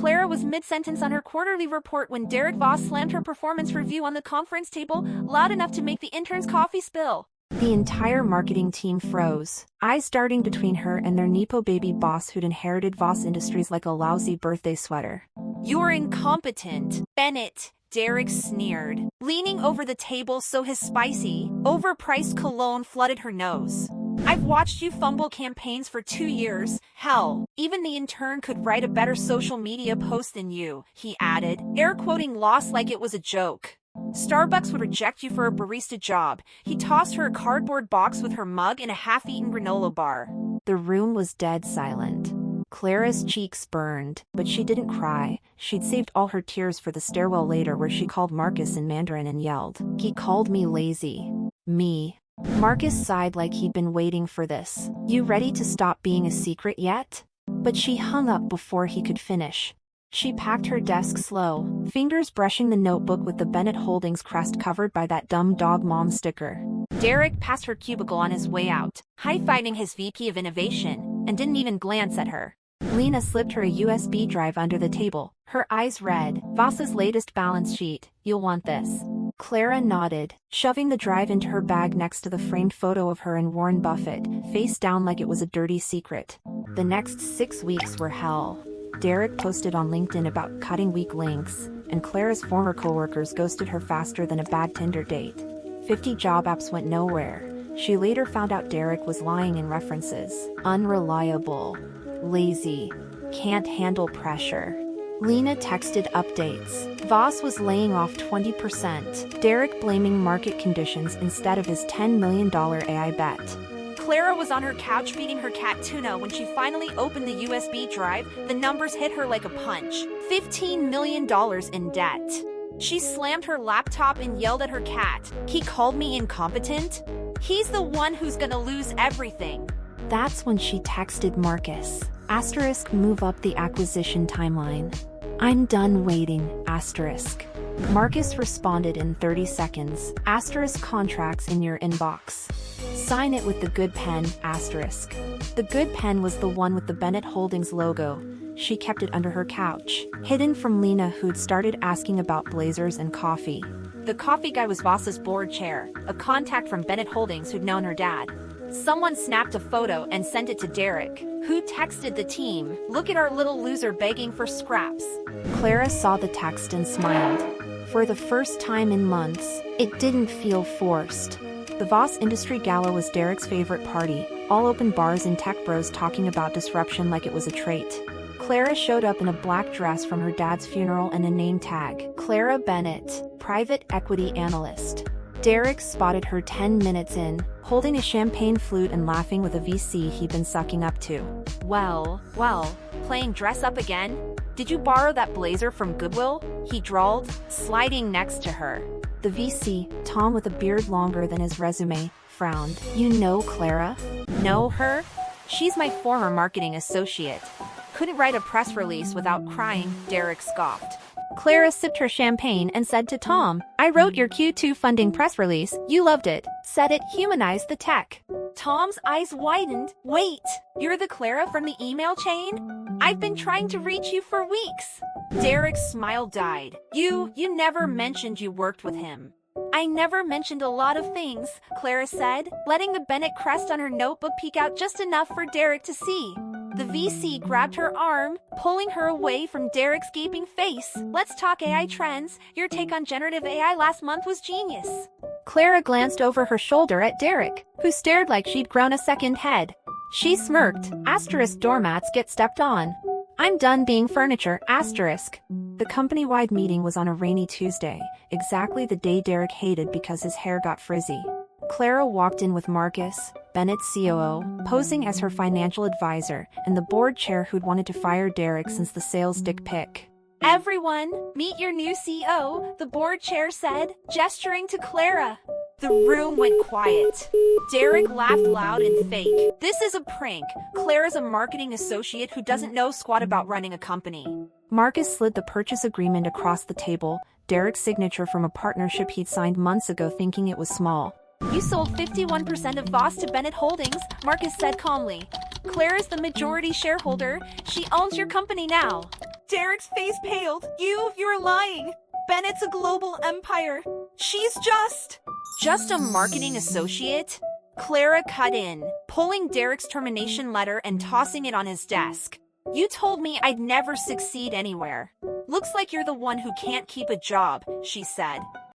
Clara was mid-sentence on her quarterly report when Derek Voss slammed her performance review on the conference table, loud enough to make the intern's coffee spill. The entire marketing team froze, eyes darting between her and their Nepo baby boss who'd inherited Voss Industries like a lousy birthday sweater. "You're incompetent, Bennett," Derek sneered, leaning over the table so his spicy, overpriced cologne flooded her nose. "I've watched you fumble campaigns for 2 years. Hell, even the intern could write a better social media post than you," he added, air quoting loss like it was a joke. "Starbucks would reject you for a barista job." He tossed her a cardboard box with her mug and a half-eaten granola bar. The room was dead silent. Clara's cheeks burned, but she didn't cry. She'd saved all her tears for the stairwell later where she called Marcus in Mandarin and yelled, "He called me lazy." Me. Marcus sighed like he'd been waiting for this. "You ready to stop being a secret yet?" But she hung up before he could finish. She packed her desk slow, fingers brushing the notebook with the Bennett Holdings crest covered by that dumb dog mom sticker. Derek passed her cubicle on his way out, high-fiving his VP of Innovation, and didn't even glance at her. Lena slipped her a USB drive under the table, her eyes red. "Voss's latest balance sheet, you'll want this." Clara nodded, shoving the drive into her bag next to the framed photo of her and Warren Buffett, face down like it was a dirty secret. The next 6 weeks were hell. Derek posted on LinkedIn about cutting weak links, and Clara's former coworkers ghosted her faster than a bad Tinder date. 50 job apps went nowhere. She later found out Derek was lying in references. Unreliable. Lazy. Can't handle pressure. Lena texted updates. Voss was laying off 20%. Derek blaming market conditions instead of his $10 million AI bet. Clara was on her couch feeding her cat tuna when she finally opened the USB drive. The numbers hit her like a punch. $15 million in debt. She slammed her laptop and yelled at her cat, "He called me incompetent? He's the one who's gonna lose everything." That's when she texted Marcus. Move up the acquisition timeline. "I'm done waiting, Marcus responded in 30 seconds. Contracts in your inbox. Sign it with the good pen, The good pen was the one with the Bennett Holdings logo. She kept it under her couch, hidden from Lena who'd started asking about blazers and coffee. The coffee guy was Voss's board chair, a contact from Bennett Holdings who'd known her dad. Someone snapped a photo and sent it to Derek, who texted the team, "Look at our little loser begging for scraps." Clara saw the text and smiled. For the first time in months, it didn't feel forced. The Voss Industry Gala was Derek's favorite party, all open bars and tech bros talking about disruption like it was a trait. Clara showed up in a black dress from her dad's funeral and a name tag, Clara Bennett, private equity analyst. Derek spotted her 10 minutes in, holding a champagne flute and laughing with a VC he'd been sucking up to. Well, playing dress up again? Did you borrow that blazer from Goodwill?" he drawled, sliding next to her. The VC, Tom with a beard longer than his resume, frowned. "You know Clara?" "Know her? She's my former marketing associate. Couldn't write a press release without crying," Derek scoffed. Clara sipped her champagne and said to Tom, "I wrote your Q2 funding press release. You loved it. Said it humanized the tech." Tom's eyes widened. "Wait, you're the Clara from the email chain? I've been trying to reach you for weeks." Derek's smile died. You never mentioned you worked with him." "I never mentioned a lot of things," Clara said, letting the Bennett crest on her notebook peek out just enough for Derek to see. The VC grabbed her arm, pulling her away from Derek's gaping face. "Let's talk AI trends. Your take on generative AI last month was genius." Clara glanced over her shoulder at Derek, who stared like she'd grown a second head. She smirked. Doormats get stepped on. "I'm done being furniture, The company-wide meeting was on a rainy Tuesday, exactly the day Derek hated because his hair got frizzy. Clara walked in with Marcus, Bennett's COO, posing as her financial advisor, and the board chair who'd wanted to fire Derek since the sales dick pic. "Everyone, meet your new CEO," the board chair said, gesturing to Clara. The room went quiet. Derek laughed loud and fake. "This is a prank. Clara's a marketing associate who doesn't know squat about running a company." Marcus slid the purchase agreement across the table, Derek's signature from a partnership he'd signed months ago thinking it was small. "You sold 51% of Voss to Bennett Holdings," Marcus said calmly. "Clara's the majority shareholder. She owns your company now." Derek's face paled. You're lying. Bennett's a global empire. She's just a marketing associate? Clara cut in, pulling Derek's termination letter and tossing it on his desk. You told me I'd never succeed anywhere. Looks like you're the one who can't keep a job, she said.